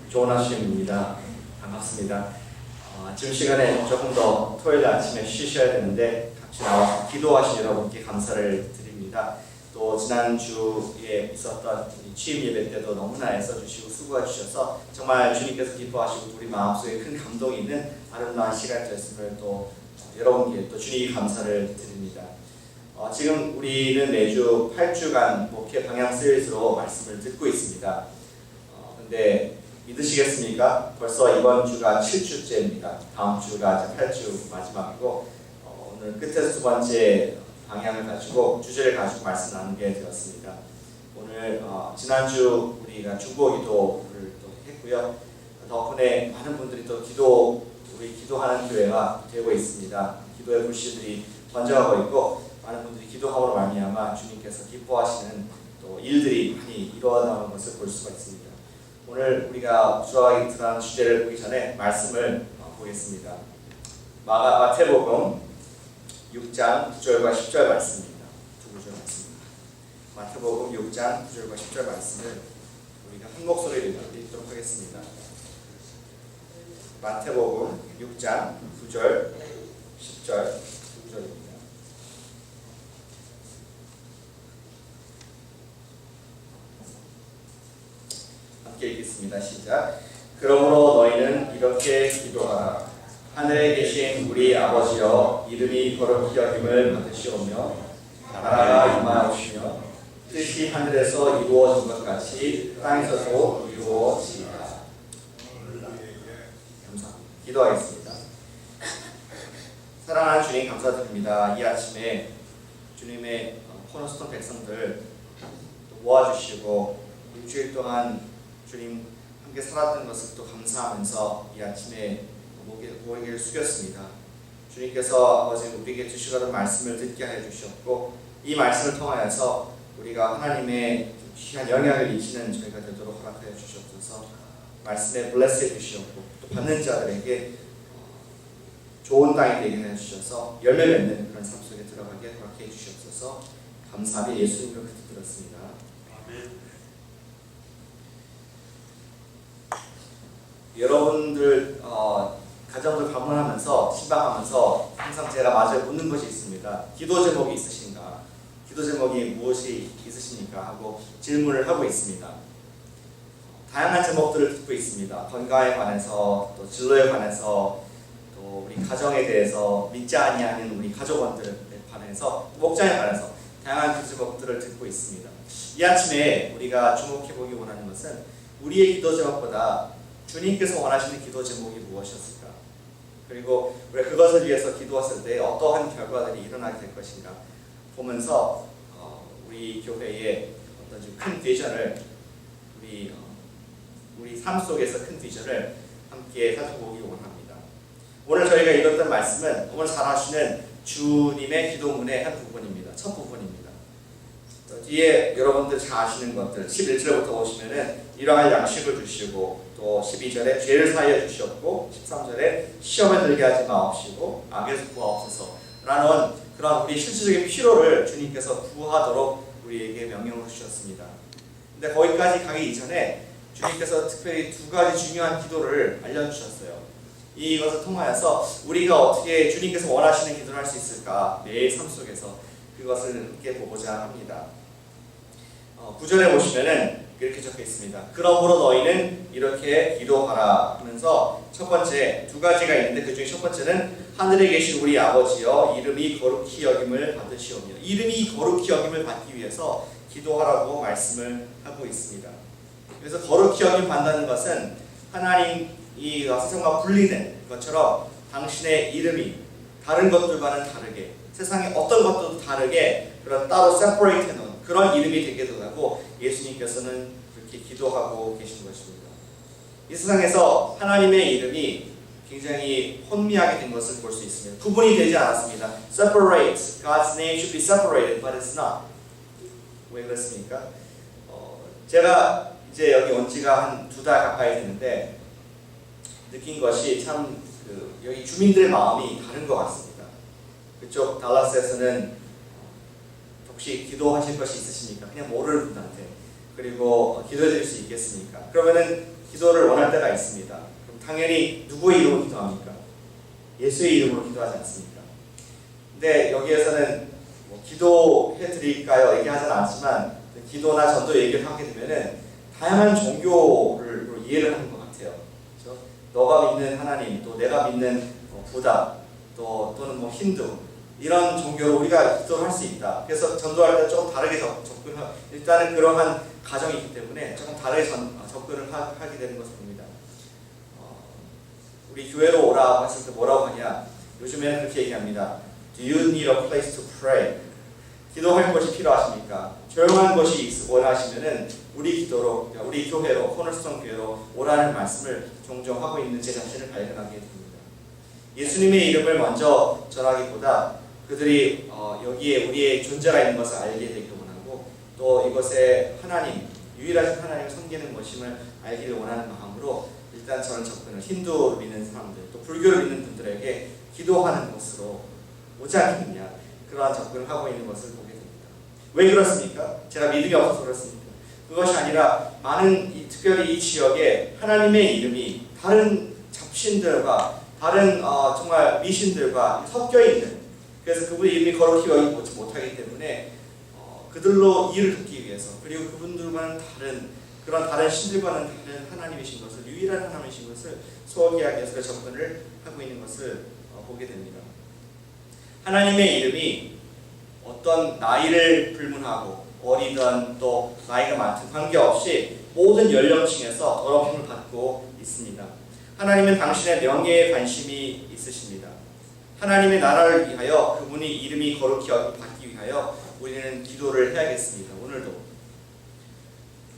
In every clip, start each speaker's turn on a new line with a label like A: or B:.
A: 좋은 아침입니다. 반갑습니다. 아침 시간에 조금 더 토요일 아침에 쉬셔야 되는데 같이 나와서 기도하신 여러분께 감사를 드립니다. 또 지난주에 있었던 취임 예배 때도 너무나 애써주시고 수고해 주셔서 정말 주님께서 기뻐하시고 우리 마음속에 큰 감동이 있는 아름다운 시간이 되었음을 또 여러분께 또 주님께 감사를 드립니다. 지금 우리는 매주 8주간 목회 방향 시리즈로 말씀을 듣고 있습니다. 근데 믿으시겠습니까? 벌써 이번 주가 7주째입니다. 다음 주가 8주 마지막이고 오늘 끝에서 두 번째 방향을 가지고 주제를 가지고 말씀 나누게 되었습니다. 오늘 지난주 우리가 중보 기도를 또 했고요. 덕분에 많은 분들이 또 우리 기도하는 교회가 되고 있습니다. 기도의 불씨들이 번져가고 있고 많은 분들이 기도함으로 말미암아 주님께서 기뻐하시는 또 일들이 많이 이루어나가는 것을 볼 수가 있습니다. 오늘 우리가 들어가는 주제를 보기 전에 말씀을 보겠습니다. 마태복음 6장 9절과 10절 말씀입니다. 두 구절 말씀입니다. 마태복음 6장 9절과 10절 말씀을 우리가 한 목소리로 읽도록 하겠습니다. 마태복음 6장 9절 10절 두 구절입니다. 함께 읽겠습니다. 시작. 그러므로 너희는 이렇게 기도하라. 하늘에 계신 우리 아버지여, 이름이 거룩히 여김을 받으시오며 나라가 임하옵시며 뜻이 하늘에서 이루어진 것 같이 땅에서도 이루어지리라. 감사합니다. 기도하겠습니다. 사랑하는 주님 감사드립니다. 이 아침에 주님의 코너스톤 백성들 모아주시고 일주일 동안 주님 함께 살았던 것을 또 감사하면서 이 아침에 고개를 숙였습니다. 주님께서 아버지 우리에게 주시려던 말씀을 듣게 하여 주셨고 이 말씀을 통하여서 우리가 하나님의 귀한 영향을 미치는 저희가 되도록 허락하여 주셨어서 말씀에 블레스해 주시었고 또 받는 자들에게 좋은 땅이 되게 해 주셔서 열매 맺는 그런 삶 속에 들어가게 허락해 주시옵소서. 감사하며 예수님으로 기도드렸습니다. 아멘. 여러분들 가정들 방문하면서 신방하면서 항상 제가 마저 묻는 것이 있습니다. 기도 제목이 있으신가? 기도 제목이 무엇이 있으십니까? 하고 질문을 하고 있습니다. 다양한 제목들을 듣고 있습니다. 건강에 관해서 또 진로에 관해서 또 우리 가정에 대해서 믿지 아니하는 우리 가족원들에 관해서 목장에 관해서 다양한 제목들을 듣고 있습니다. 이 아침에 우리가 주목해 보기 원하는 것은 우리의 기도 제목보다 주님께서 원하시는 기도 제목이 무엇이었을까? 그리고 우리가 그것을 위해서 기도했을 때 어떠한 결과들이 일어나게 될 것인가 보면서 우리 교회의 어떤 좀 큰 비전을 우리 삶 속에서 큰 비전을 함께 살펴보기 원합니다. 오늘 저희가 읽었던 말씀은 오늘 잘 아시는 주님의 기도문의 한 부분입니다. 첫 부분입니다. 뒤에 여러분들 잘 아시는 것들 11절부터 보시면은 일용할 양식을 주시고 또 12절에 죄를 사하여 주셨고 13절에 시험에 들게 하지 마옵시고 악에서 구하옵소서 라는 그런 우리 실질적인 필요를 주님께서 구하도록 우리에게 명령을 주셨습니다. 근데 거기까지 가기 이전에 주님께서 특별히 두 가지 중요한 기도를 알려주셨어요. 이것을 통하여서 우리가 어떻게 주님께서 원하시는 기도를 할 수 있을까 매일 삶 속에서 그것을 함께 보고자 합니다. 9절에 보시면은 이렇게 적혀 있습니다. 그러므로 너희는 이렇게 기도하라 하면서 첫 번째 두 가지가 있는데 그 중에 첫 번째는 하늘에 계신 우리 아버지여 이름이 거룩히 여김을 받으시오며 이름이 거룩히 여김을 받기 위해서 기도하라고 말씀을 하고 있습니다. 그래서 거룩히 여김 받는 것은 하나님이 세상과 분리된 것처럼 당신의 이름이 다른 것들과는 다르게 세상의 어떤 것도 다르게 그런 따로 세퍼레이트 해놓은 그런 이름이 되기도 하고 예수님께서는 그렇게 기도하고 계신 것입니다. 이 세상에서 하나님의 이름이 굉장히 혼미하게 된 것을 볼 수 있습니다. 구분이 되지 않았습니다. Separate. God's name should be separated, but it's not. 왜 그렇습니까? 제가 이제 여기 온 지가 한 2달 가까이 됐는데 느낀 것이 참 여기 주민들의 마음이 다른 것 같습니다. 그쪽 달라스에서는 혹시 기도하실 것이 있으십니까? 그냥 모르는 분한테 그리고 기도해 드릴 수 있겠습니까? 그러면은 기도를 원할 때가 있습니다. 그럼 당연히 누구의 이름으로 기도합니까? 예수의 이름으로 기도하지 않습니까? 근데 여기에서는 뭐 기도해 드릴까요? 얘기하지는 않지만 기도나 전도 얘기를 하게 되면은 다양한 종교를 이해를 하는 것 같아요. 그렇죠? 너가 믿는 하나님, 또 내가 믿는 부다, 또는 뭐 힌두 이런 종교로 우리가 기도를 할 수 있다. 그래서 전도할 때 조금 다르게 접근하 일단은 그러한 가정이 있기 때문에 조금 다르게 접근을 하게 되는 것을 봅니다. 우리 교회로 오라고 했을 때 뭐라고 하냐? 요즘에는 그렇게 얘기합니다. Do you need a place to pray? 기도할 곳이 필요하십니까? 조용한 곳이 원하시면은 우리 기도로, 우리 교회로, 코너스톤 교회로 오라는 말씀을 종종 하고 있는 제 자신을 발견하게 됩니다. 예수님의 이름을 먼저 전하기보다 그들이 여기에 우리의 존재가 있는 것을 알게 되길 원하고 또 이것에 하나님, 유일하신 하나님을 섬기는 것임을 알기를 원하는 마음으로 일단 저는 접근을 힌두를 믿는 사람들, 또 불교를 믿는 분들에게 기도하는 것으로 오지 않겠느냐 그러한 접근을 하고 있는 것을 보게 됩니다. 왜 그렇습니까? 제가 믿음이 없어서 그렇습니까? 그것이 아니라 많은 특별히 이 지역에 하나님의 이름이 다른 잡신들과 다른 정말 미신들과 섞여 있는, 그래서 그분의 이름이 거룩히 여기지 못하기 때문에 그들로 이를 돕기 위해서, 그리고 그분들과는 다른 신들과는 다른 하나님이신 것을, 유일한 하나님이신 것을 소개하기 위해서 접근을 하고 있는 것을 보게 됩니다. 하나님의 이름이 어떤 나이를 불문하고 어리든 또 나이가 많든 관계없이 모든 연령층에서 더럽힘을 받고 있습니다. 하나님은 당신의 명예에 관심이 있으십니다. 하나님의 나라를 위하여 그분이 이름이 거룩히 받기 위하여 우리는 기도를 해야겠습니다. 오늘도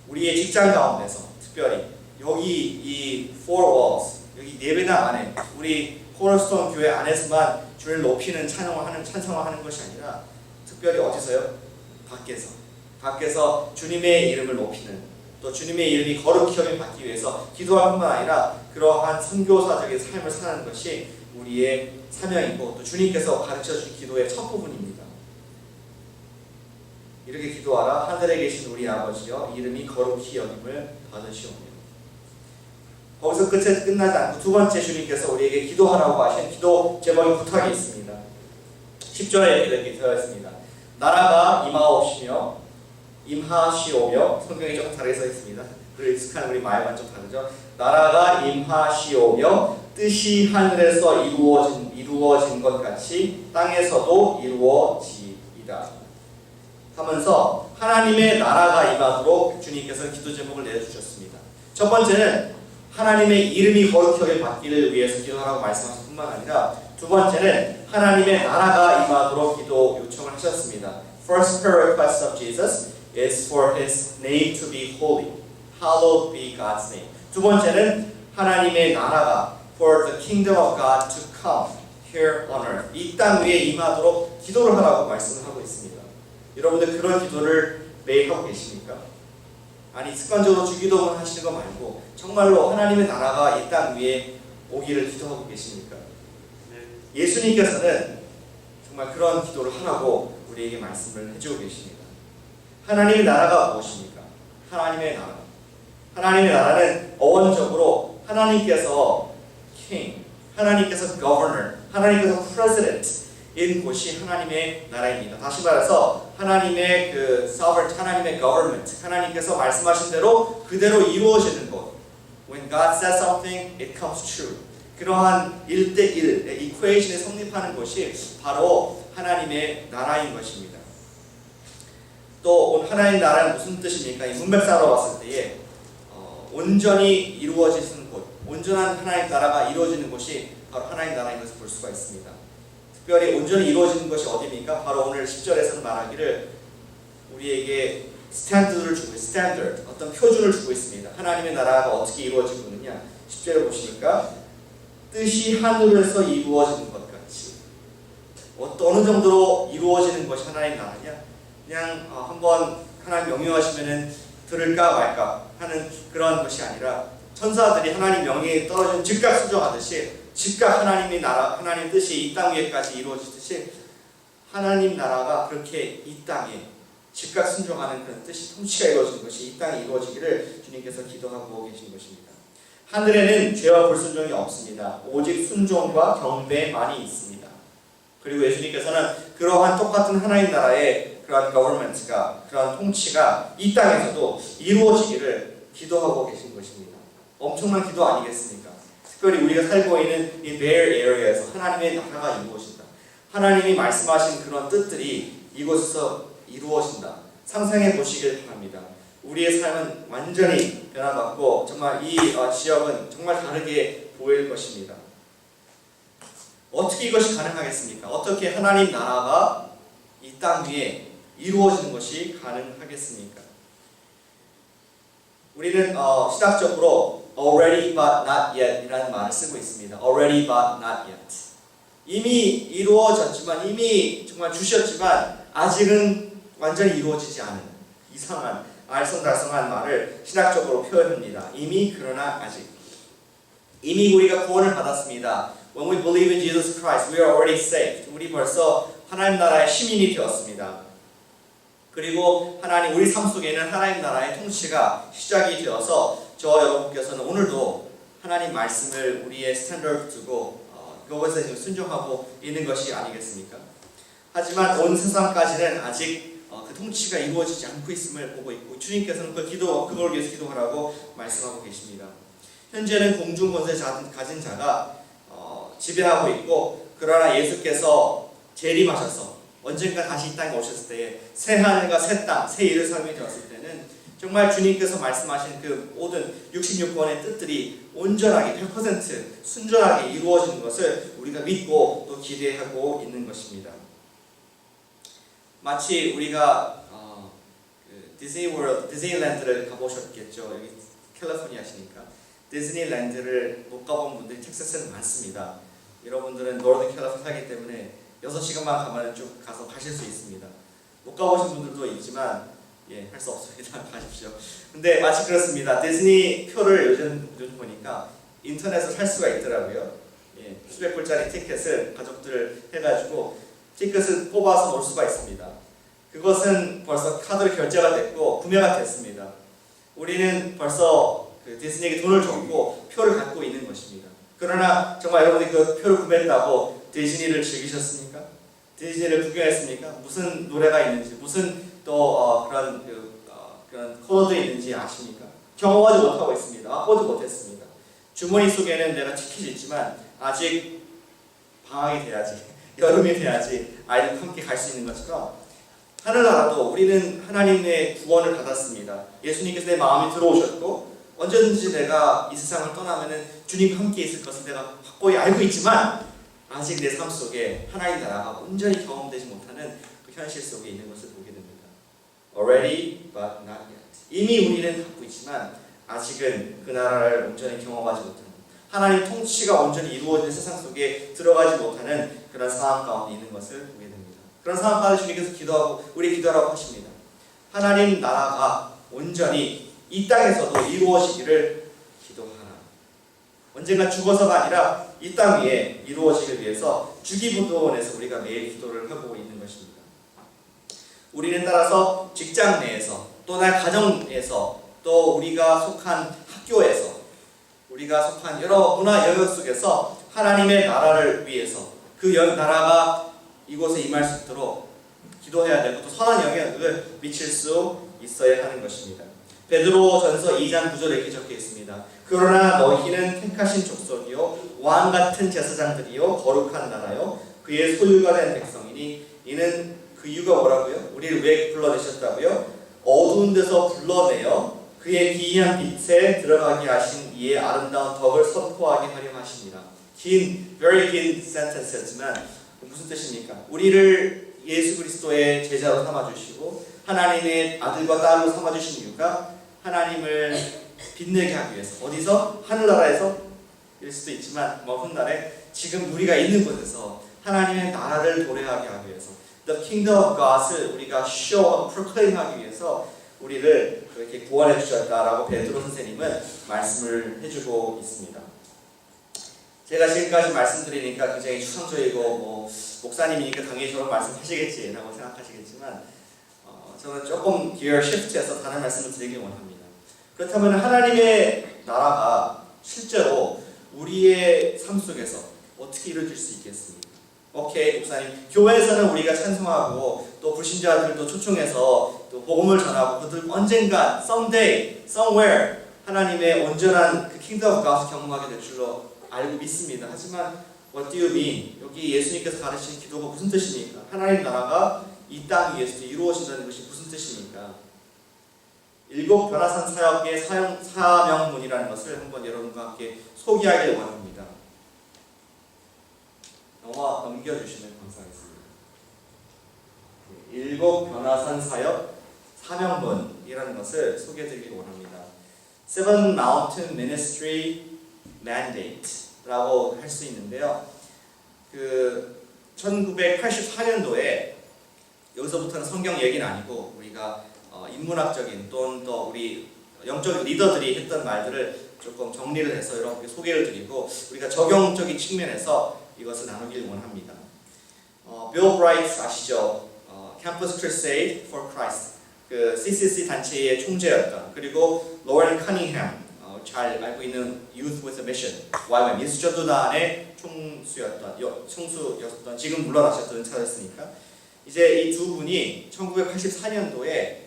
A: 우리의 직장 가운데서 특별히 여기 이 four walls, 여기 예배당 안에 우리 코너스톤 교회 안에서만 주를 높이는 찬송을 하는 것이 아니라 특별히 어디서요? 밖에서 주님의 이름을 높이는, 또 주님의 이름이 거룩히 여김 받기 위해서 기도할 뿐만 아니라 그러한 선교사적인 삶을 사는 것이 우리의 사명이고 또 주님께서 가르쳐주신 기도의 첫 부분입니다. 이렇게 기도하라. 하늘에 계신 우리 아버지여 이름이 거룩히 여김을 받으시오며. 거기서 끝나지 않고 두 번째 주님께서 우리에게 기도하라고 하신 기도 제목의 부탁이 있습니다. 10절에 이렇게 되어 있습니다. 나라가 임하시오며, 성경이 조금 다르게 써 있습니다. 그리고 익숙한 우리 말만 좀 다르죠. 나라가 임하시오며 뜻이 하늘에서 이루어진 것 같이 땅에서도 이루어지이다 하면서 하나님의 나라가 임하도록 주님께서 기도 제목을 내주셨습니다. 첫 번째는 하나님의 이름이 거룩히 여김 받기를 위해서 기도하라고 말씀하실 뿐만 아니라 두 번째는 하나님의 나라가 임하도록 기도 요청을 하셨습니다. First prayer request of Jesus is for His name to be holy. Hallowed be God's name. 두 번째는 하나님의 나라가 for the kingdom of God to come here on earth. 이 땅 위에 임하도록 기도를 하라고 말씀을 하고 있습니다. 여러분들 그런 기도를 매일 하고 계십니까? 아니 습관적으로 주기도문 하시는 거 말고 정말로 하나님의 나라가 이 땅 위에 오기를 기도하고 계십니까? 예수님께서는 정말 그런 기도를 하라고 우리에게 말씀을 해주고 계십니다. 하나님의 나라가 무엇입니까? 하나님의 나라는 어원적으로 하나님께서 king, 하나님께서 governor, 하나님께서 president인 곳이 하나님의 나라입니다. 다시 말해서 하나님의 그 sovereign, 하나님의 government, 하나님께서 말씀하신 대로 그대로 이루어지는 것. When God says something, it comes true. 그러한 1대1, equation에 성립하는 것이 바로 하나님의 나라인 것입니다. 또 하나님 나라는 무슨 뜻입니까? 이 문맥상으로 봤을 때에 온전히 이루어지는 곳, 온전한 하나님 나라가 이루어지는 곳이 바로 하나님 나라인 것을 볼 수가 있습니다. 특별히 온전히 이루어지는 것이 어디입니까? 바로 오늘 10절에서는 말하기를 우리에게 스탠드를 주고 스탠더드, 어떤 표준을 주고 있습니다. 하나님의 나라가 어떻게 이루어지고 있느냐? 10절에 보시니까 뜻이 하늘에서 이루어지는 것 같이, 어느 정도로 이루어지는 것이 하나님 나라냐? 그냥 한번 하나님 명령하시면은 들을까 말까 하는 그런 것이 아니라 천사들이 하나님 명령에 떨어지는 즉각 순종하듯이 즉각 하나님의 나라, 하나님 뜻이 이 땅 위에까지 이루어지듯이 하나님 나라가 그렇게 이 땅에 즉각 순종하는 그런 뜻이 통치가 이루어지는 것이 이 땅에 이루어지기를 주님께서 기도하고 계신 것입니다. 하늘에는 죄와 불순종이 없습니다. 오직 순종과 경배만이 있습니다. 그리고 예수님께서는 그러한 똑같은 하나님 나라의 그러한 government가, 그러한 통치가 이 땅에서도 이루어지기를 기도하고 계신 것입니다. 엄청난 기도 아니겠습니까? 특별히 우리가 살고 있는 이 베일 에리어에서 하나님의 나라가 이루어진다. 하나님이 말씀하신 그런 뜻들이 이곳에서 이루어진다. 상상해 보시길 바랍니다. 우리의 삶은 완전히 변화받고 정말 이 지역은 정말 다르게 보일 것입니다. 어떻게 이것이 가능하겠습니까? 어떻게 하나님 나라가 이 땅 위에 이루어지는 것이 가능하겠습니까? 우리는 시각적으로 already but not yet 이라는 말을 쓰고 있습니다. already but not yet. 이미 이루어졌지만, 이미 정말 주셨지만 아직은 완전히 이루어지지 않은 이상한 알쏭달쏭한 말을 신학적으로 표현합니다. 이미 그러나 아직. 이미 우리가 구원을 받았습니다. When we believe in Jesus Christ, we are already saved. 우리 벌써 하나님 나라의 시민이 되었습니다. 그리고 하나님 우리 삶 속에는 하나님 나라의 통치가 시작이 되어서 저와 여러분께서는 오늘도 하나님 말씀을 우리의 스탠더드 두고 그것에 지금 순종하고 있는 것이 아니겠습니까? 하지만 온 세상까지는 아직 그 통치가 이루어지지 않고 있음을 보고 있고 주님께서는 그걸 위해서 기도하라고 말씀하고 계십니다. 현재는 공중 권세 가진 자가 지배하고 있고 그러나 예수께서 재림하셔서 언젠가 다시 이 땅에 오셨을 때에 새 하늘과 새 땅, 새 예루살렘이 되었을 때는 정말 주님께서 말씀하신 그 모든 66권의 뜻들이 온전하게 100% 순전하게 이루어지는 것을 우리가 믿고 또 기대하고 있는 것입니다. 마치 우리가 디즈니랜드를 가보셨겠죠. 여기 캘리포니아시니까 디즈니랜드를 못 가본 분들이 텍사스는 많습니다. 여러분들은 노르드 캘리포니아 살기 때문에 6시간만 가면 쭉 가서 가실 수 있습니다. 못 가보신 분들도 있지만 할 수 없습니다. 가십시오. 근데 마치 그렇습니다. 디즈니 표를 요즘 보니까 인터넷에서 살 수가 있더라고요. 수백 불짜리 티켓을 가족들 해가지고 티켓을 뽑아서 놓을 수가 있습니다. 그것은 벌써 카드로 결제가 됐고 구매가 됐습니다. 우리는 벌써 그 디즈니에게 돈을 줬고 표를 갖고 있는 것입니다. 그러나 정말 여러분이 그 표를 구매했다고 디즈니를 즐기셨습니까? 디즈니를 구경했습니까? 무슨 노래가 있는지, 무슨 또 그런 코너도 있는지 아십니까? 경험하지 못하고 있습니다. 맛보지 못했습니다. 주머니 속에는 내가 티켓이 있지만 아직 방학이 돼야지, 여름이 돼야지 아이들과 함께 갈 수 있는 것처럼 하늘나라도 우리는 하나님의 구원을 받았습니다. 예수님께서 내 마음에 들어오셨고 언제든지 내가 이 세상을 떠나면은 주님과 함께 있을 것을 내가 확고히 알고 있지만 아직 내 삶 속에 하나님 나라가 온전히 경험되지 못하는 그 현실 속에 있는 것을 보게 됩니다. Already but not yet. 이미 우리는 갖고 있지만 아직은 그 나라를 온전히 경험하지 못하는 하나님 통치가 온전히 이루어진 세상 속에 들어가지 못하는 그런 상황 가운데 있는 것을 보게 됩니다. 그런 상황 가운데 주님께서 우리 기도하라고 하십니다. 하나님 나라가 온전히 이 땅에서도 이루어지기를 기도하라. 언젠가 죽어서가 아니라 이 땅 위에 이루어지기 위해서 주기부도원에서 우리가 매일 기도를 하고 있는 것입니다. 우리는 따라서 직장 내에서 또 내 가정에서 또 우리가 속한 학교에서 우리가 속한 여러 문화 영역 속에서 하나님의 나라를 위해서 그 나라가 이곳에 임할 수 있도록 기도해야 되고 또 선한 영향을 미칠 수 있어야 하는 것입니다. 베드로전서 2장 9절에 이렇게 적혀 있습니다. 그러나 너희는 택하신 족속이요 왕 같은 제사장들이요 거룩한 나라요 그의 소유가 된 백성이니 이는 그 이유가 뭐라고요? 우리를 왜 불러내셨다고요? 어두운 데서 불러내어 그의 기이한 빛에 들어가게 하신 이의 아름다운 덕을 선포하게 하려 하십니다. very 긴 sentence였지만 무슨 뜻입니까? 우리를 예수 그리스도의 제자로 삼아주시고 하나님의 아들과 딸로 삼아주신 이유가 하나님을 빛내게 하기 위해서 어디서? 하늘나라에서 일 수도 있지만 먼 훗날에 지금 우리가 있는 곳에서 하나님의 나라를 도래하게 하기 위해서 The Kingdom of God을 우리가 show, proclaim하기 위해서 우리를 그렇게 구원해 주셨다라고 베드로 선생님은 말씀을 해주고 있습니다. 제가 지금까지 말씀드리니까 굉장히 추상적이고 목사님이니까 당연히 저런 말씀하시겠지라고 생각하시겠지만 저는 조금 기어 시프트해서 다른 말씀을 드리길 원합니다. 그렇다면 하나님의 나라가 실제로 우리의 삶 속에서 어떻게 이루어질 수 있겠습니까? 오케이, 목사님. 교회에서는 우리가 찬송하고 또 불신자들도 초청해서 또 복음을 전하고 그들 언젠가 someday, somewhere 하나님의 온전한 그 킹덤 오브 갓을 경험하게 될 줄로 알고 믿습니다. 하지만 what do you mean? 여기 예수님께서 가르치신 기도가 무슨 뜻입니까? 하나님 나라가 이 땅 위에서도 이루어진다는 것이 무슨 뜻입니까? 일곱 변화산 사역의 사명문이라는 것을 한번 여러분과 함께 소개하길 원합니다. 넘겨주시면 감사하겠습니다. 일곱 변화산 사역 사명문이라는 것을 소개해드리길 원합니다. Seven Mountain Ministry Mandate라고 할 수 있는데요. 1984년도에 여기서부터는 성경 얘기는 아니고 우리가 인문학적인 또는 또 우리 영적 리더들이 했던 말들을 조금 정리를 해서 여러분께 소개를 드리고 우리가 적용적인 측면에서 이것을 나누길 원합니다. 빌 브라이트 아시죠? Campus Crusade for Christ 그 CCC 단체의 총재였던 그리고 로렌 커닝햄 잘 알고 있는 Youth with a Mission YWAM 예수전도단의 총수였던 지금 물러나셨던 은퇴하셨으니까 이제 이 두 분이 1984년도에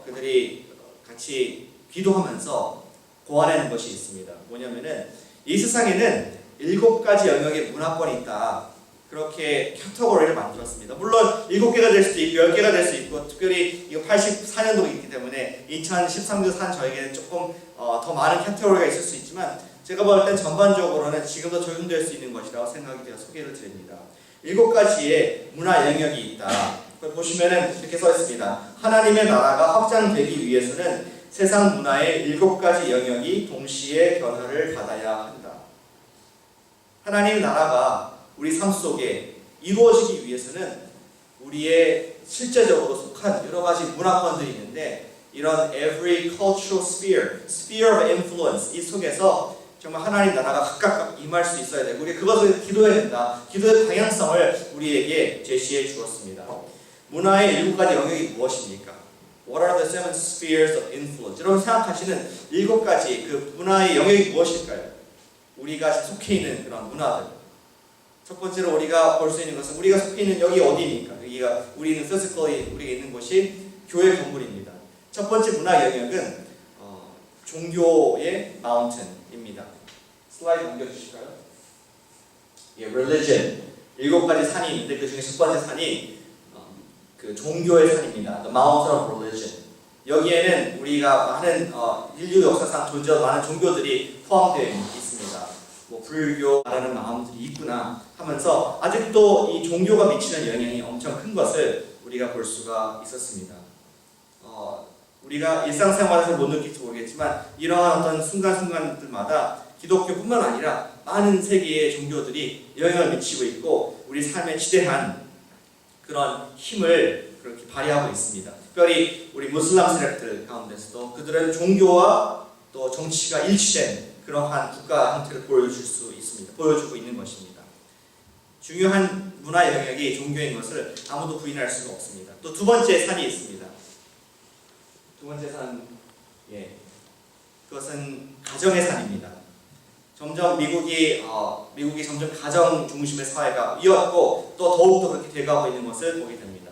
A: 그들이 같이 기도하면서 고안하는 것이 있습니다. 뭐냐면은 이 세상에는 7가지 영역의 문화권이 있다. 그렇게 카테고리를 만들었습니다. 물론 7개가 될 수도 있고 10개가 될 수 있고 특별히 이거 84년도이기 때문에 2013년 산 저에게는 조금 더 많은 카테고리가 있을 수 있지만 제가 볼 땐 전반적으로는 지금도 적용될 수 있는 것이라고 생각이 되어 소개를 드립니다. 7가지의 문화 영역이 있다. 보시면은 이렇게 써 있습니다. 하나님의 나라가 확장되기 위해서는 세상 문화의 7가지 영역이 동시에 변화를 받아야 한다. 하나님의 나라가 우리 삶 속에 이루어지기 위해서는 우리의 실제적으로 속한 여러 가지 문화권들이 있는데 이런 every cultural sphere of influence 이 속에서 정말 하나님 나라가 각각 임할 수 있어야 되고 우리 그것을 기도해야 된다. 기도의 방향성을 우리에게 제시해 주었습니다. 문화의 7가지 영역이 무엇입니까? What are the seven spheres of influence? 여러분 생각하시는 7가지 그 문화의 영역이 무엇일까요? 우리가 속해 있는 그런 문화들. 첫 번째로 우리가 볼 수 있는 것은 우리가 속해 있는 여기 어디입니까? 여기가 우리는 physically 우리가 있는 곳이 교회 건물입니다. 첫 번째 문화 영역은 종교의 mountain입니다. 슬라이드 넘겨주실까요? 예, religion 7가지 산이 있는데 그 중에 첫 번째 산이 그 종교의 산입니다. The Mountain of Religion. 여기에는 우리가 많은 인류 역사상 존재하는 많은 종교들이 포함되어 있습니다. 뭐 불교라는 마음들이 있구나 하면서 아직도 이 종교가 미치는 영향이 엄청 큰 것을 우리가 볼 수가 있었습니다. 우리가 일상생활에서 못 느낄지 모르겠지만 이러한 어떤 순간순간들마다 기독교뿐만 아니라 많은 세계의 종교들이 영향을 미치고 있고 우리 삶에 지대한 그런 힘을 그렇게 발휘하고 있습니다. 특별히 우리 무슬람 세력들 가운데서도 그들은 종교와 또 정치가 일치된 그러한 국가 형태를 보여주고 있는 것입니다. 중요한 문화 영역이 종교인 것을 아무도 부인할 수가 없습니다. 또 두 번째 산이 있습니다. 두 번째 산, 그것은 가정의 산입니다. 점점 미국이 점점 가정 중심의 사회가 이었고 또 더욱더 그렇게 돼가고 있는 것을 보게 됩니다.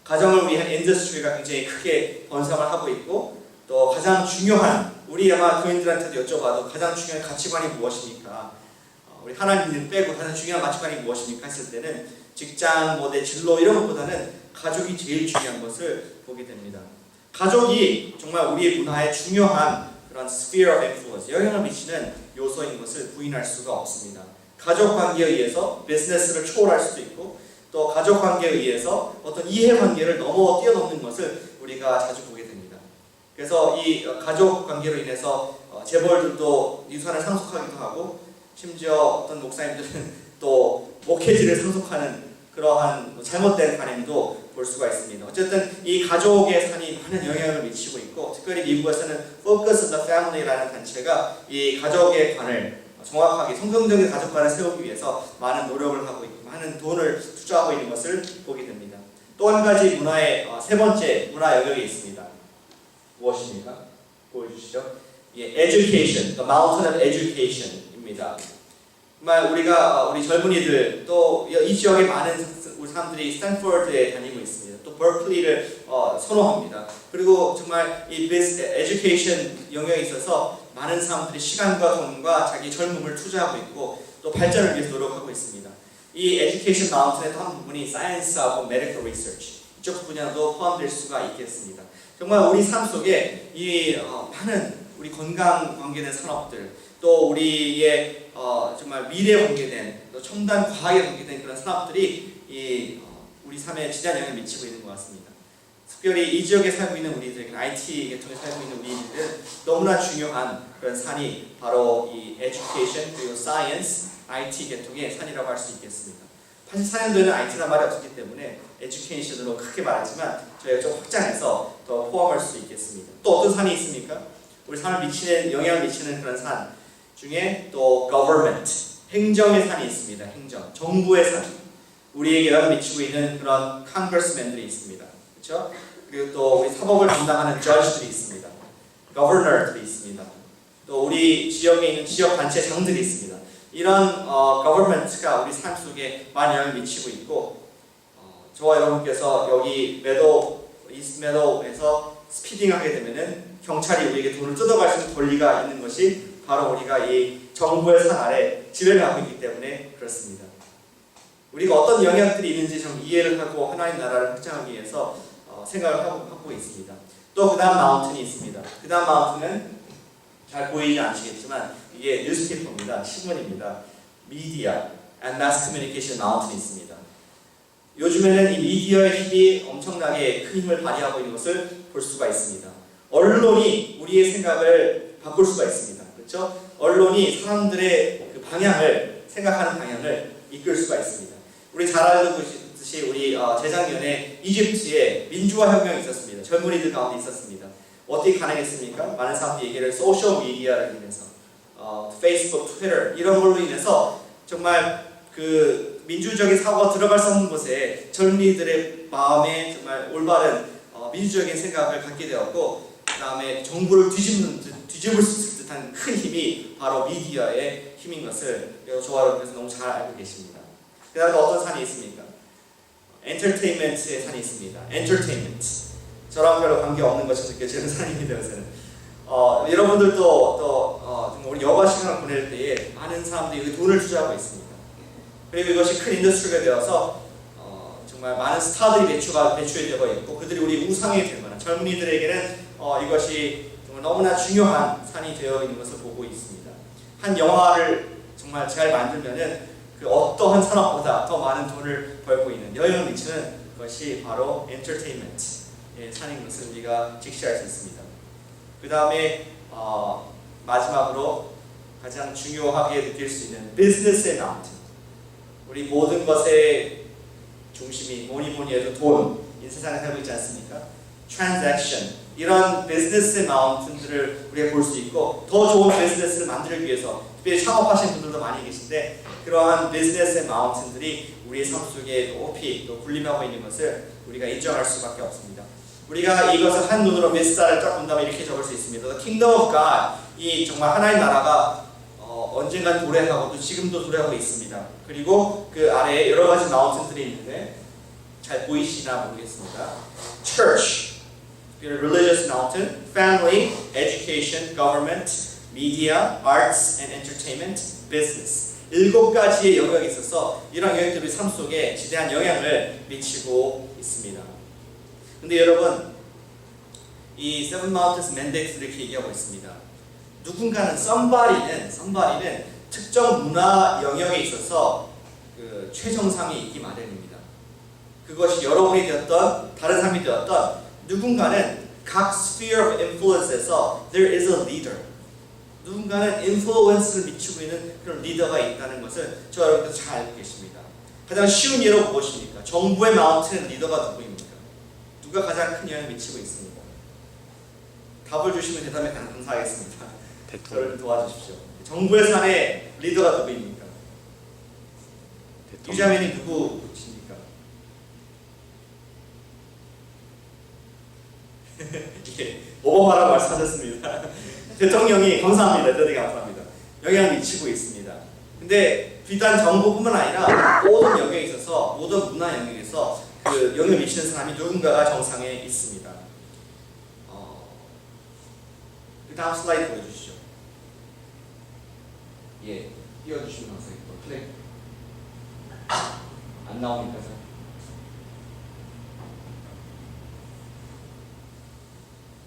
A: 가정을 위한 인더스트리가 굉장히 크게 번성을 하고 있고 또 가장 중요한 우리 아마 교인들한테도 여쭤봐도 가장 중요한 가치관이 무엇입니까? 우리 하나님 빼고 가장 중요한 가치관이 무엇입니까? 했을 때는 직장, 내 진로 이런 것보다는 가족이 제일 중요한 것을 보게 됩니다. 가족이 정말 우리의 문화에 중요한 그런 sphere of influence, 영향을 미치는 요소인 것을 부인할 수가 없습니다. 가족 관계에 의해서 비즈니스를 초월할 수도 있고 또 가족 관계에 의해서 어떤 이해 관계를 뛰어넘는 것을 우리가 자주 보게 됩니다. 그래서 이 가족 관계로 인해서 재벌들도 유산을 상속하기도 하고 심지어 어떤 목사님들은 또 목회지를 상속하는 그러한 잘못된 관행도 볼 수가 있습니다. 어쨌든 이 가족의 산이 많은 영향을 미치고 있고 특별히 미국에서는 Focus on the Family라는 단체가 이 가족의 관을 정확하게 성경적인 가족관을 세우기 위해서 많은 노력을 하고 있고 많은 돈을 투자하고 있는 것을 보게 됩니다. 또 한 가지 문화의 세 번째 문화 영역이 있습니다. 무엇입니까? 보여주시죠. 예, education, the mountain of education입니다. 정말 우리 젊은이들 또 이 지역에 많은 우리 사람들이 스탠포드에 다니고 있습니다. 또 버클리를 선호합니다. 그리고 정말 이 education 영역에 있어서 많은 사람들이 시간과 돈과 자기 젊음을 투자하고 있고 또 발전을 위해서 노력하고 있습니다. 이 education mountain의 한 부분이 science하고 medical research 이쪽 분야도 포함될 수가 있겠습니다. 정말 우리 삶 속에 이 많은 우리 건강 관계된 산업들 또 우리의 정말 미래에 관계된 또 첨단 과학에 관계된 그런 산업들이 우리 삶에 지대한 영향을 미치고 있는 것 같습니다. 특별히 이 지역에 살고 있는 우리들, IT 계통에 살고 있는 우리들은 너무나 중요한 그런 산이 바로 이 education 그리고 science, IT 계통의 산이라고 할 수 있겠습니다. 84년도에는 IT란 말이 없었기 때문에 education으로 크게 말하지만 저희가 좀 확장해서 더 포함할 수 있겠습니다. 또 어떤 산이 있습니까? 우리 삶을 영향을 미치는 그런 산 중에 또 government, 행정의 산이 있습니다. 행정, 정부의 산. 우리에게 영향을 미치고 있는 그런 congressman들이 있습니다. 그렇죠? 그리고 또 우리 사법을 담당하는 judge들이 있습니다. governor들이 있습니다. 또 우리 지역에 있는 지역 단체장들이 있습니다. 이런 government가 우리 삶 속에 많은 영향을 미치고 있고 저와 여러분께서 여기 이스트 매도에서 스피딩을 하게 되면은 경찰이 우리에게 돈을 뜯어갈 수 있는 권리가 있는 것이 바로 우리가 이 정부의 산 아래 지배를 하고 있기 때문에 그렇습니다. 우리가 어떤 영향들이 있는지 좀 이해를 하고 하나님 나라를 확장하기 위해서 생각을 하고 있습니다. 또 그 다음 마운틴이 있습니다. 그 다음 마운틴은 잘 보이지 않으시겠지만 이게 뉴스페이퍼입니다. 신문입니다. 미디어 and mass communication 마운틴이 있습니다. 요즘에는 이 미디어의 힘이 엄청나게 큰 힘을 발휘하고 있는 것을 볼 수가 있습니다. 언론이 우리의 생각을 바꿀 수가 있습니다. 그렇죠? 언론이 사람들의 그 생각하는 방향을 이끌 수가 있습니다. 우리 잘 알고 계시듯이 우리 재작년에 이집트에 민주화 혁명이 있었습니다. 젊은이들 가운데 있었습니다. 어떻게 가능했습니까? 많은 사람들이 얘기를 소셜 미디어를 인해서 페이스북, 트위터 이런 걸로 인해서 정말 그 민주적인 사고가 들어갈 수 없는 곳에 젊은이들의 마음에 정말 올바른 민주적인 생각을 갖게 되었고 그 다음에 정부를 뒤집을 수 있을 듯한 큰 힘이 바로 미디어의 힘인 것을 저와 여러분께서 너무 잘 알고 계십니다. 그 다음에 어떤 산이 있습니까? 엔터테인먼트의 산이 있습니다. 엔터테인먼트 저랑 별로 관계없는 것처럼 느껴지는 산입니다. 요새는 여러분들도 또 우리 여가 시간을 보낼 때에 많은 사람들이 돈을 투자하고 있습니다. 그리고 이것이 큰 인더스트리가 되어서 정말 많은 스타들이 배출되고 있고 그들이 우리 우상이 될 만한 젊은이들에게는 이것이 정말 너무나 중요한 산이 되어 있는 것을 보고 있습니다. 한 영화를 정말 잘 만들면은 그 어떠한 산업보다 더 많은 돈을 벌고 있는 영향을 미치는 것이 바로 엔터테인먼트의 산인 것을 우리가 직시할 수 있습니다. 그 다음에 마지막으로 가장 중요하게 느낄 수 있는 비즈니스의 마운틴. 우리 모든 것의 중심이 뭐니 해도 돈인 세상에 살고 있지 않습니까? transaction 이런 비즈니스의 마운틴들을 우리가 볼 수 있고 더 좋은 비즈니스를 만들기 위해서 특별히 창업하시는 분들도 많이 계신데 그러한 비즈니스의 마운틴들이 우리의 삶 속에 높이 또 군림하고 있는 것을 우리가 인정할 수밖에 없습니다. 우리가 이것을 한 눈으로 메시아를 딱 본다면 이렇게 적을 수 있습니다. The Kingdom of God 이 정말 하나님 나라가 언젠간 도래하고 또 지금도 도래하고 있습니다. 그리고 그 아래에 여러 가지 마운틴들이 있는데 잘 보이시나 모르겠습니다. Church, religious mountain, family, education, government, media, arts and entertainment, business. 7가지의 영역이 있어서 이런 영역들이 삶 속에 지대한 영향을 미치고 있습니다. 근데 여러분, 이 Seven Mountains Mandate를 이렇게 얘기하고 있습니다. 누군가는 somebody는 특정 문화 영역에 있어서 그 최정상이 있기 마련입니다. 그것이 여러분이 되었던 다른 사람이 되었던 누군가는 각 sphere of influence에서 there is a leader. 누군가는 인플루언스를 미치고 있는 그런 리더가 있다는 것을 저 여러분께서 잘 알고 계십니다. 가장 쉬운 예로 무엇입니까? 정부의 마운틴 리더가 누구입니까? 누가 가장 큰 영향을 미치고 있습니까? 답을 주시면 대답에 감사하겠습니다. 저를 도와주십시오. 정부의 산의 리더가 누구입니까? 유자민이 누구십니까? 예, 오바마라고 말씀하셨습니다. 대통령이 감사합니다. 대단히 감사합니다. 영향을 미치고 있습니다. 근데 비단 정부뿐만 아니라 모든 영역에 있어서 모든 문화 영역에서 그 영향을 미치는 사람이 누군가가 정상에 있습니다. 그 다음 슬라이드 보여주시죠. 예, 띄워주시면 감사하겠습니다. 클릭. 안 나옵니까?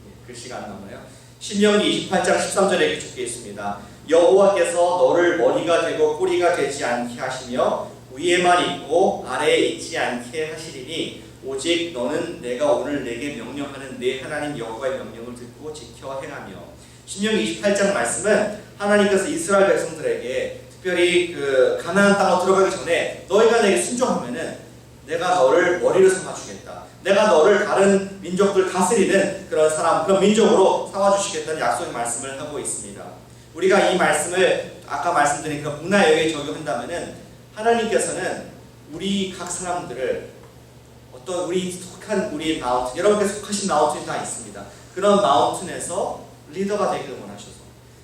A: 예, 글씨가 안 나오나요? 신명기 28장 13절에 이렇게 적혀 있습니다. 여호와께서 너를 머리가 되고 꼬리가 되지 않게 하시며 위에만 있고 아래에 있지 않게 하시리니 오직 너는 내가 오늘 내게 명령하는 내 하나님 여호와의 명령을 듣고 지켜 행하며. 신명기 28장 말씀은 하나님께서 이스라엘 백성들에게 특별히 그 가나안 땅으로 들어가기 전에 너희가 내게 순종하면은 내가 너를 머리로 삼아주겠다. 내가 너를 다른 민족들 다스리는 그런 사람, 그런 민족으로 삼아주시겠다는 약속의 말씀을 하고 있습니다. 우리가 이 말씀을 아까 말씀드린 그런 문화 영역에 적용한다면은 하나님께서는 우리 각 사람들을 어떤 우리 속한 우리의 마운틴, 여러분께 속하신 마운틴이 다 있습니다. 그런 마운틴에서 리더가 되기를 원하셔서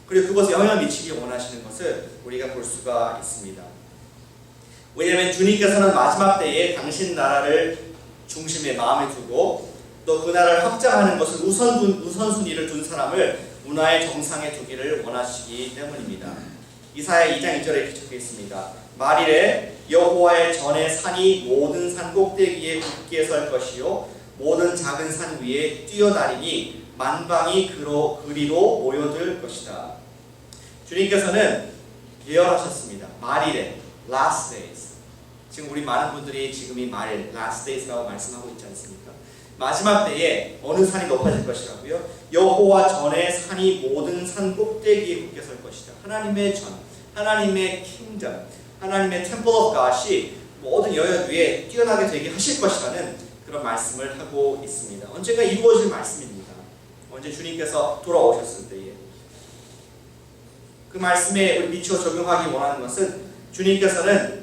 A: 그리고 그것에 영향을 미치기 원하시는 것을 우리가 볼 수가 있습니다. 왜냐하면 주님께서는 마지막 때에 당신 나라를 중심에 마음에 두고 또 그 나라를 확장하는 것을 우선순위를 둔 사람을 문화의 정상에 두기를 원하시기 때문입니다. 이사야 2장 2절에 이렇게 적혀 있습니다. 말일에 여호와의 전에 산이 모든 산 꼭대기에 굳게 설 것이요 모든 작은 산 위에 뛰어다니니 만방이 그리로 모여들 것이다. 주님께서는 예언하셨습니다. 말일에 last days. 지금 우리 많은 분들이 지금 이 말일 last days라고 말씀하고 있지 않습니까? 마지막 때에 어느 산이 높아질 것이라고요? 여호와 전에 산이 모든 산 꼭대기에 굳게 설 것이다. 하나님의 전, 하나님의 킹덤, 하나님의 템플 오브 갓이 모든 영역 위에 뛰어나게 되게 하실 것이라는 그런 말씀을 하고 있습니다. 언젠가 이루어질 말씀입니다. 언제 주님께서 돌아오셨을 때에 그 말씀에 우리 미치어 적용하기 원하는 것은 주님께서는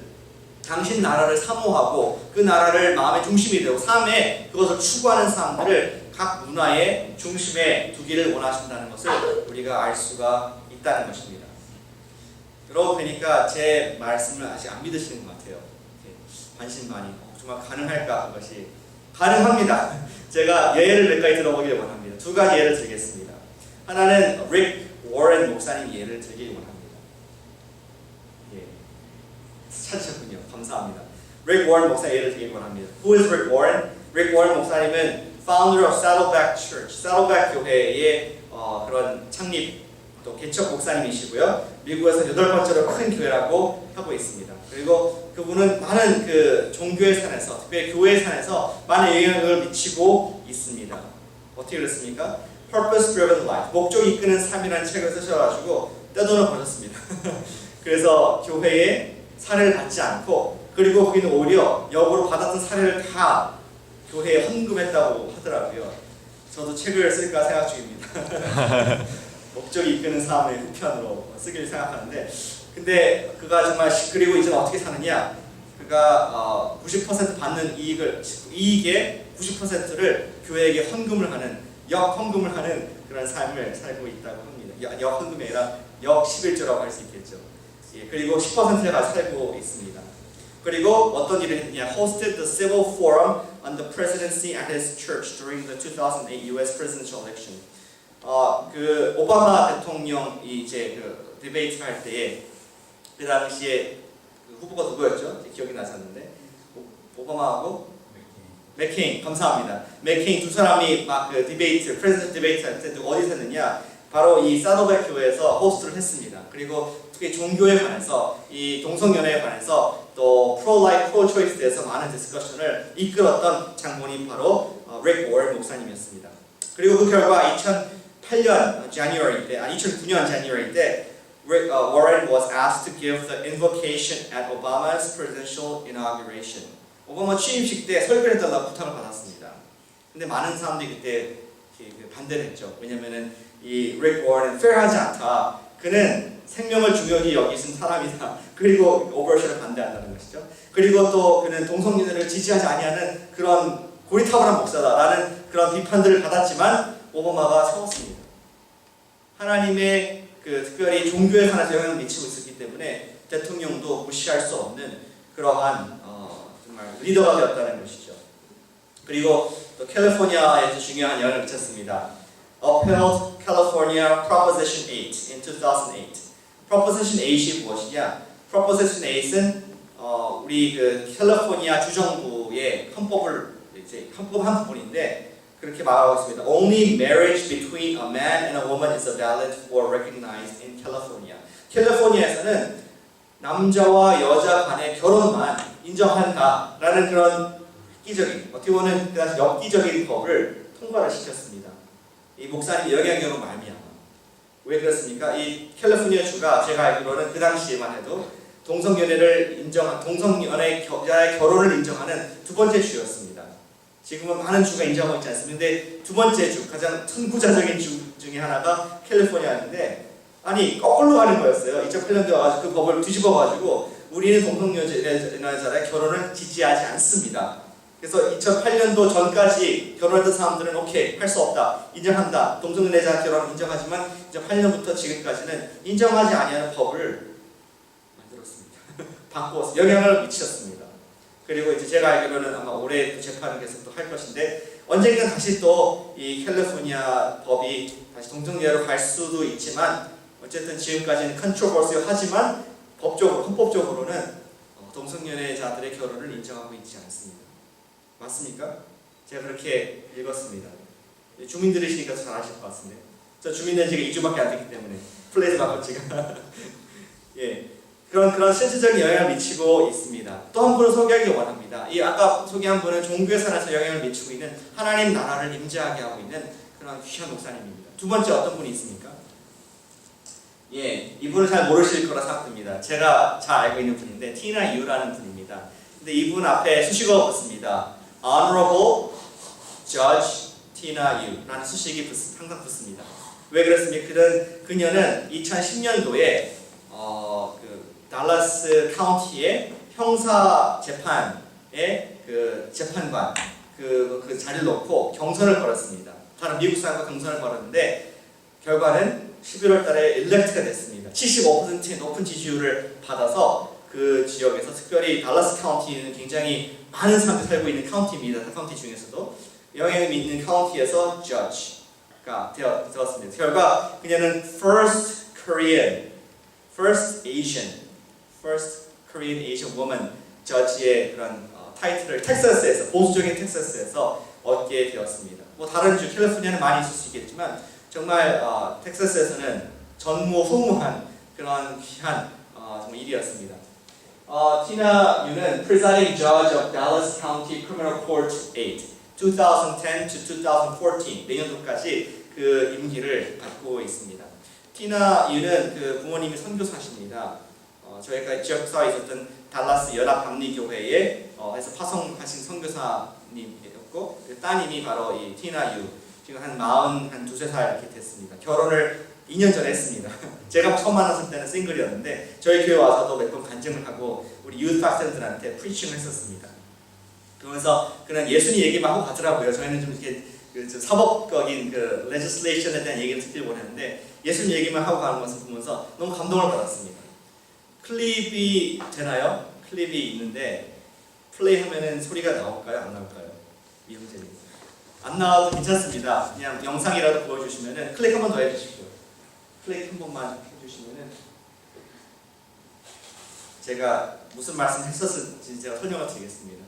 A: 당신 나라를 사모하고 그 나라를 마음의 중심이 되고 삶에 그것을 추구하는 사람들을 각 문화의 중심에 두기를 원하신다는 것을 우리가 알 수가 있다는 것입니다. 여러분 보니까 제 말씀을 아직 안 믿으시는 것 같아요. 반신반의. 정말 가능할까? 그것이 가능합니다. 제가 예를 몇 가지 들어보길 원합니다. 두 가지 예를 들겠습니다. 하나는 릭 워렌 목사님 예를 들길 원합니다. 예, 찾으셨군요. 감사합니다. 릭 워렌 목사 예를 들길 원합니다. Who is Rick Warren? 릭 워렌 목사님은 founder of Saddleback Church, Saddleback 교회의 그런 창립 또 개척 목사님이시고요. 미국에서 8번째로 큰 교회라고 하고 있습니다. 그리고 그분은 많은 그 종교의 산에서, 특별히 교회의 산에서 많은 영향을 미치고 있습니다. 어떻게 그랬습니까? Purpose Driven Life, 목적이 이끄는 삶이라는 책을 쓰셔가지고 떼돈을 버셨습니다. 그래서 교회에 사례를 받지 않고, 그리고 거기는 오히려 역으로 받았던 사례를 다 교회에 헌금했다고 하더라고요. 저도 책을 쓸까 생각 중입니다. 목적이 이끄는 삶의 후편으로 쓰길 생각하는데, 근데 그가 정말 그리고 이제 어떻게 사느냐? 그가 90% 받는 이익의 90%를 교회에게 헌금을 하는, 역헌금을 하는 그런 삶을 살고 있다고 합니다. 역헌금이 아니라 역11조라고 할 수 있겠죠. 예, 그리고 10%가 살고 있습니다. 그리고 어떤 일을 했느냐? Hosted the civil forum on the presidency at his church during the 2008 U.S. presidential election. 그 오바마 대통령이 이제 그 디베이트 할 때에 그 당시에 그 후보가 누구였죠? 기억이 나셨는데 오바마하고 맥케인, 감사합니다. 맥케인 두 사람이 막 그 디베이트, 프레지던트 디베이트 할 때 어디서 했느냐? 바로 이 사도백 교회에서 호스트를 했습니다. 그리고 특히 종교에 관해서, 이 동성연애에 관해서, 또 프로-라이프, 프로-초이스에 대해서 많은 디스커션을 이끌었던 장본이 바로 릭 워렌 목사님이었습니다. 그리고 그 결과 2008년 January 때, 2009년 January 때 Warren was asked to give the invocation at Obama's presidential inauguration. 오바마 취임식 때 설교를 해달라고 부탁을 받았습니다. 근데 많은 사람들이 그때 반대를 했죠. 왜냐면은 이 릭 워렌은 페어하지 않다. 그는 생명을 중요히 여기신 사람이다. 그리고 오버션을 반대한다는 것이죠. 그리고 또 그는 동성연애를 지지하지 아니하는 그런 고리타분한 목사다라는 그런 비판들을 받았지만 오바마가 세웠습니다. 하나님의 특별히 종교에 관한 영향을 미치고 있었기 때문에 대통령도 무시할 수 없는 그러한 정말 리더가 되었다는 것이죠. 그리고 또 캘리포니아에서 중요한 영향을 미쳤습니다. Upheld California Proposition 8 in 2008. Proposition 8이 무엇이냐? Proposition 8은 우리 캘리포니아 주정부의 헌법을 이제 헌법 한 부분인데 그렇게 말하고 있습니다. Only marriage between a man and a woman is valid or recognized in California. 캘리포니아에서는 남자와 여자 간의 결혼만 인정한다라는 그런 획기적인, 어떻게 보면 엽기적인 법을 통과를 시켰습니다. 이 목사님 영향력으로 말미암아. 왜 그렇습니까? 이 캘리포니아 주가 제가 알기로는 그 당시에만 해도 동성연애를 인정한, 동성연애 여자의 결혼을 인정하는 두 번째 주였습니다. 지금은 많은 주가 인정하고 있지 않습니까? 근데 두 번째 주, 가장 선구자적인 주 중에 하나가 캘리포니아인데, 아니 거꾸로 가는 거였어요. 2008년도에 와가지고 그 법을 뒤집어가지고 우리는 동성연애자의 결혼을 지지하지 않습니다. 그래서 2008년도 전까지 결혼했던 사람들은 오케이, 할 수 없다, 인정한다, 동성연애자 결혼 인정하지만 2008년부터 지금까지는 인정하지 아니하는 법을 만들었습니다. 바꾸어서 영향을 미쳤습니다. 그리고 이제 제가 알기로는 아마 올해 또 재판을 계속 또 할 것인데 언젠가 다시 또 이 캘리포니아 법이 다시 동성연애로 갈 수도 있지만 어쨌든 지금까지는 컨트로버시하지만 하지만 법적으로, 헌법적으로는 동성연애자들의 결혼을 인정하고 있지 않습니다. 맞습니까? 제가 그렇게 읽었습니다. 주민 들으시니까 잘 아실 것 같은데. 저 주민 된 지가 2주밖에 안 됐기 때문에 플레이스 바꿨지가 예, 그런 실질적인 영향을 미치고 있습니다. 또 한 분을 소개하기 원합니다. 이 아까 소개한 분은 종교에 관해서 영향을 미치고 있는 하나님 나라를 임재하게 하고 있는 그런 귀한 목사님입니다. 두 번째 어떤 분이 있습니까? 예, 이분은 잘 모르실 거라 생각됩니다. 제가 잘 알고 있는 분인데 티나 유라는 분입니다. 근데 이분 앞에 수식어가 붙습니다. Honorable Judge Tina Yu라는 수식이 항상 붙습니다. 왜 그렇습니까? 그녀는 2010년도에 달라스 카운티의 형사 재판의 재판관 그 자리를 놓고 경선을 벌였습니다. 다른 미국 사람과 경선을 벌였는데 결과는 11월 달에 일렉트가 됐습니다. 75%의 높은 지지율을 받아서 그 지역에서 특별히 달라스 카운티는 굉장히 많은 사람들이 살고 있는 카운티입니다. 카운티 중에서도 영향이 있는 카운티에서 judge가 되었습니다. 결과 그녀는 first Korean Asian woman judge의 그런 타이틀을 텍사스에서, 보수적인 텍사스에서 얻게 되었습니다. 뭐 다른 주 캘리포니아는 많이 있을 수 있겠지만 정말 텍사스에서는 전무후무한 그런 귀한 정말 일이었습니다. 티나 유는 presiding judge of Dallas County Criminal Court 8, 2010 to 2014 내년도까지 그 임기를 맡고 있습니다. 티나 유는 부모님이 선교사십니다. 저희가 지역사회에 있었던 달라스 연합감리교회에 해서 파송하신 선교사님이었고 따님이 바로 이 티나 유, 지금 한 42살 이렇게 됐습니다. 결혼을 2년 전에 했습니다. 제가 처음 만났을 때는 싱글이었는데 저희 교회 와서도 몇 번 간증을 하고 우리 유스 학생들한테 프리칭을 했었습니다. 그러면서 그냥 예수님 얘기만 하고 가더라고요. 저희는 좀 이렇게 사법적인 legislation에 대한 얘기를 듣길 원했는데 예수님 얘기만 하고 가는 것을 보면서 너무 감동을 받았습니다. 클립이 되나요? 클립이 있는데 플레이하면은 소리가 나올까요? 안 나올까요? 이 형제님. 안 나와도 괜찮습니다. 그냥 영상이라도 보여주시면은 클릭 한 번 더 해주십시오. 클릭 한 번만 해주시면은 제가 무슨 말씀 했었는지 제가 설명을 드리겠습니다.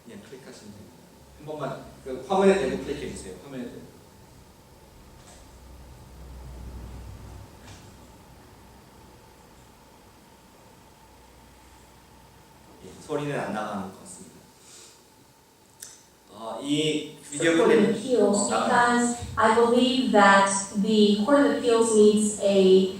A: 그냥 클릭하시면 됩니다. 한 번만 화면에 대고 클릭해 주세요. 화면에 대고. 소리는 안 나가는 것 같습니다. 이 비디오
B: Court of Appeals because I believe that the Court of Appeals needs a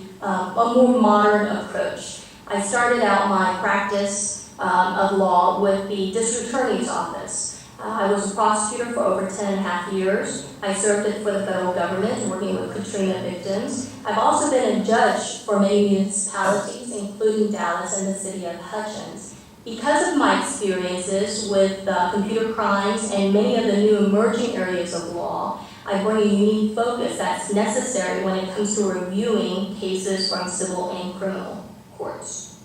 B: more modern approach. I started out my practice of law with the District Attorney's Office. I was a prosecutor for over 10.5 years. I served it for the federal government, working with Katrina victims. I've also been a judge for many municipalities, including Dallas and the city of Hutchins. Because of my experiences with computer crimes and many of the new emerging areas of law, I bring a unique focus that's necessary when it comes to reviewing cases from civil and criminal courts.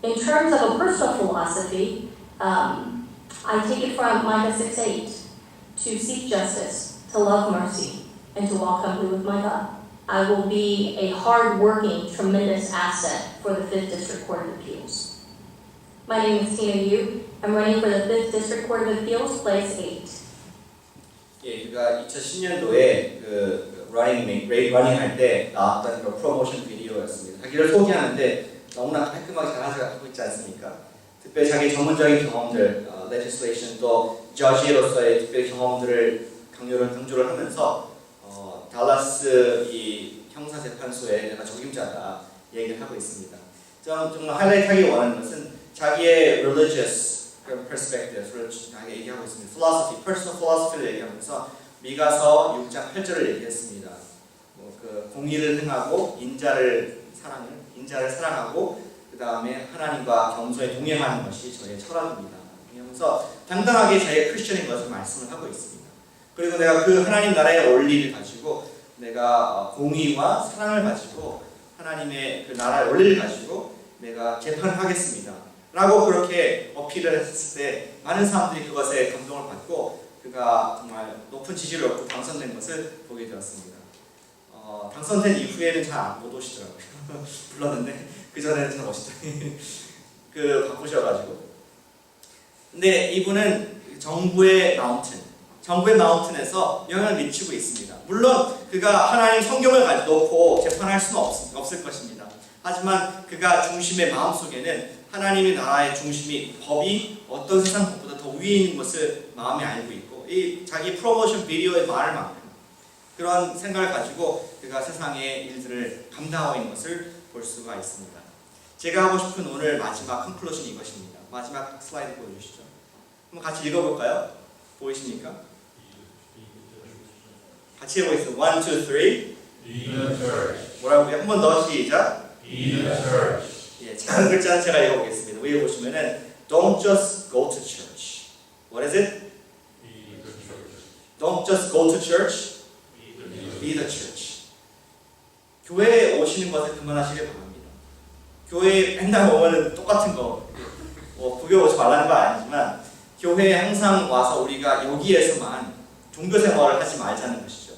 B: In terms of a personal philosophy, I take it from Micah 6:8, to seek justice, to love mercy, and to walk humbly with my God. I will be a hard-working, tremendous asset for the 5th District Court of Appeals. My name is Tina Yu. I'm running for the 5th District Court of Appeals, place 8.
A: 예, 그가 2010년도에 그 러닝 할 때 나왔던 그 프로모션 비디오였습니다. 자기를 소개하는데 너무나 깔끔하게 잘하고 있지 않습니까? 특별히 자기 전문적인 경험들, legislation 또 저지로서의 특별 경험들을 강조를 하면서 달라스 이 형사재판소에 내가 적임자다 얘기를 하고 있습니다. 저는 정말 하이라이트하기 원하는 것은 자기의 religious perspective를 얘기하고 있습니다. philosophy, personal philosophy를 얘기하면서 미가서 6장 8절을 얘기했습니다. 그 공의를 행하고 인자를 사랑하고 그 다음에 하나님과 겸손히 동행하는 것이 저의 철학입니다. 그러면서 당당하게 자기의 크리스천인 것을 말씀을 하고 있습니다. 그리고 내가 그 하나님 나라의 원리를 가지고 내가 공의와 사랑을 가지고 하나님의 그 나라의 원리를 가지고 내가 재판을 하겠습니다. 라고 그렇게 어필을 했을 때 많은 사람들이 그것에 감동을 받고 그가 정말 높은 지지를 얻고 당선된 것을 보게 되었습니다. 당선된 이후에는 잘 못 오시더라고요. 불렀는데 그 전에는 잘 오시더니 그 바쁘셔가지고. 근데 이분은 정부의 마운틴에서 영향을 미치고 있습니다. 물론 그가 하나님 성경을 놓고 재판할 수는 없을 것입니다. 하지만 그가 중심의 마음속에는 하나님의 나라의 중심이 법이 어떤 세상 법보다 더 위에 있는 것을 마음에 알고 있고 이 자기 프로모션 비디오의 말만큼 그런 생각을 가지고 그가 세상의 일들을 감당하고 있는 것을 볼 수가 있습니다. 제가 하고 싶은 오늘 마지막 컨클루션이 이것입니다. 마지막 슬라이드 보여주시죠. 한번 같이 읽어볼까요? 보이십니까? 같이 해보겠습니다. 1, 2, 3.
C: Be the church.
A: 뭐라고요? 한 번 더 시작.
C: Be the church.
A: 예, 작은 글자는 제가 읽어보겠습니다. 위에 보시면은 Don't just go to church. What is it?
C: Be the church.
A: Don't just go to church. Be the church. 교회에 오시는 것을 그만하시길 바랍니다. 교회에 맨날 오면은 똑같은 거, 구교 오지 말라는 건 아니지만 교회에 항상 와서 우리가 여기에서만 종교 생활을 하지 말자는 것이죠.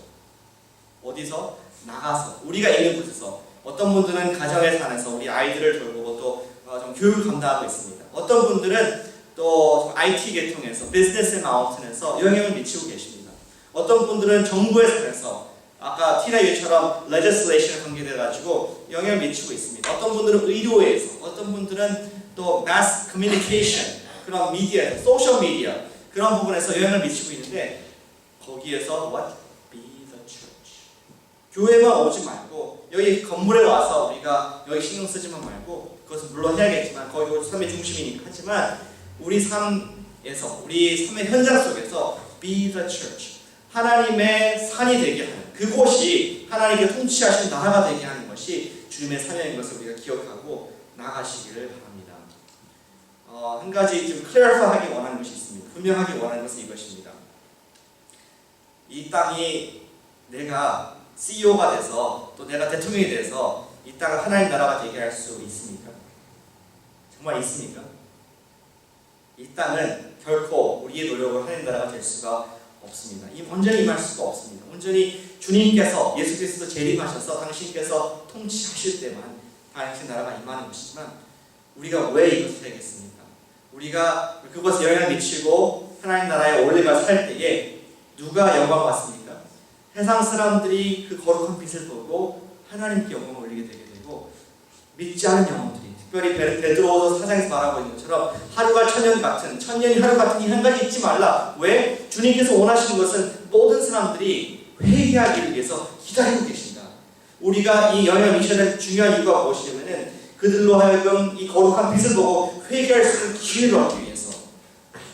A: 어디서? 나가서 우리가 있는 곳에서 어떤 분들은 가정에 산에서 우리 아이들을 돌보고 또 좀 교육을 감당하고 있습니다. 어떤 분들은 또 IT 계통에서 비즈니스 마운틴에서 영향을 미치고 계십니다. 어떤 분들은 정부의 산에서 아까 티나 유처럼 legislation에 관계돼가지고 영향을 미치고 있습니다. 어떤 분들은 의료에서, 어떤 분들은 또 mass communication 그런 미디어, 소셜 미디어 그런 부분에서 영향을 미치고 있는데 거기에서 what? Be the church. 교회만 오지 말고 여기 건물에 와서 우리가 여기 신경 쓰지만 말고 그것은 물론 해야겠지만 거기 삶의 중심이니까 하지만 우리 삶에서 우리 삶의 현장 속에서 be the church. 하나님의 산이 되게 하는 그곳이 하나님께 통치하신 나라가 되게 하는 것이 주님의 사명인 것을 우리가 기억하고 나가시기를 바랍니다. 한 가지 좀 클리어하기 원하는 것이 있습니다. 분명하게 원하는 것은 이것입니다. 이 땅이 내가 CEO가 돼서 또 내가 대통령이 돼서 이 땅을 하나님 나라가 되게 할 수 있습니까? 정말 있습니까? 이 땅은 결코 우리의 노력으로 하나님 나라가 될 수가 없습니다. 온전히 임할 수가 없습니다. 온전히 주님께서 예수 그리스도 재림하셔서 당신께서 통치하실 때만 당신 나라가 임하는 것이지만 우리가 왜 이것을 해야겠습니까? 우리가 그것에 영향을 미치고 하나님 나라의 원리가 살 때에 누가 영광 받습니까? 세상 사람들이 그 거룩한 빛을 보고 하나님께 영광을 올리게 되게 되고 믿지 않은 영혼들이 특별히 베드로서 4장에서 말하고 있는 것처럼 하루가 천년 같은 천년이 하루 같은 이 한 가지 잊지 말라. 왜? 주님께서 원하시는 것은 모든 사람들이 회개하기를 위해서 기다리고 계신다. 우리가 이 영향을 미쳐야 될 중요한 이유가 무엇이냐면은 그들로 하여금 이 거룩한 빛을 보고 회개할 수 있는 기회를 얻기 위해서.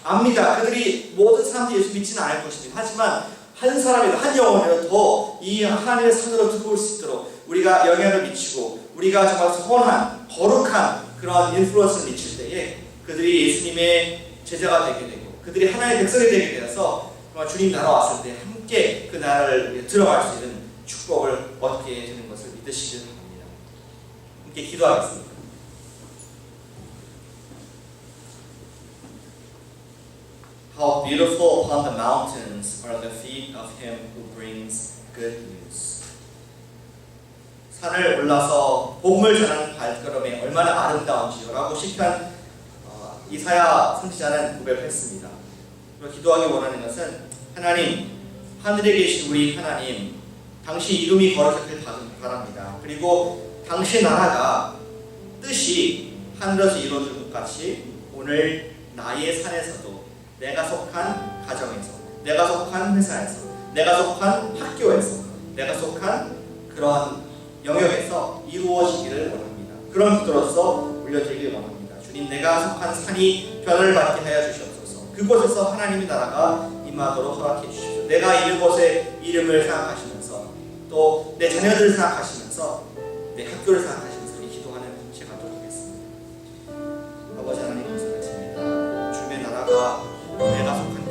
A: 압니다. 그들이 모든 사람들이 예수 믿지는 않을 것입니다. 하지만 한 사람이라도 한 영혼이라도 더 이 하나님의 산으로 들어올 수 있도록 우리가 영향을 미치고 우리가 정말 선한 거룩한 그런 인플루언스를 미칠 때에 그들이 예수님의 제자가 되게 되고 그들이 하나님의 백성이 되게 되어서 정말 주님 나라 왔을 때 함께 그 나라를 들어갈 수 있는 축복을 얻게 되는 것을 믿으시길 바랍니다. 함께 기도하겠습니다. How beautiful upon the mountains are the feet of him who brings good news. 산을 올라서 복음을 전하는 발걸음이 얼마나 아름다운지요라고 시편 이사야 선지자는 고백했습니다. 그리고 기도하기 원하는 것은 하나님, 하늘에 계신 우리 하나님, 당신 이름이 거룩하길 바랍니다. 그리고 당신 나라가 뜻이 하늘에서 이루어질 것 같이 오늘 나의 산에서도 내가 속한 가정에서, 내가 속한 회사에서, 내가 속한 학교에서, 내가 속한 그러한 영역에서 이루어지기를 원합니다. 그런 기도로서 올려드리길 원합니다. 주님, 내가 속한 산이 변화를 받게 하여 주시옵소서. 그곳에서 하나님의 나라가 임하도록 허락해 주십시오. 내가 있는 곳에 이름을 생각하시면서 또 내 자녀들을 생각하시면서 내 학교를 생각하시면서 기도하는 제가 되도록 하겠습니다. 아버지 하나님 감사드립니다. 주님의 나라가 내가 속한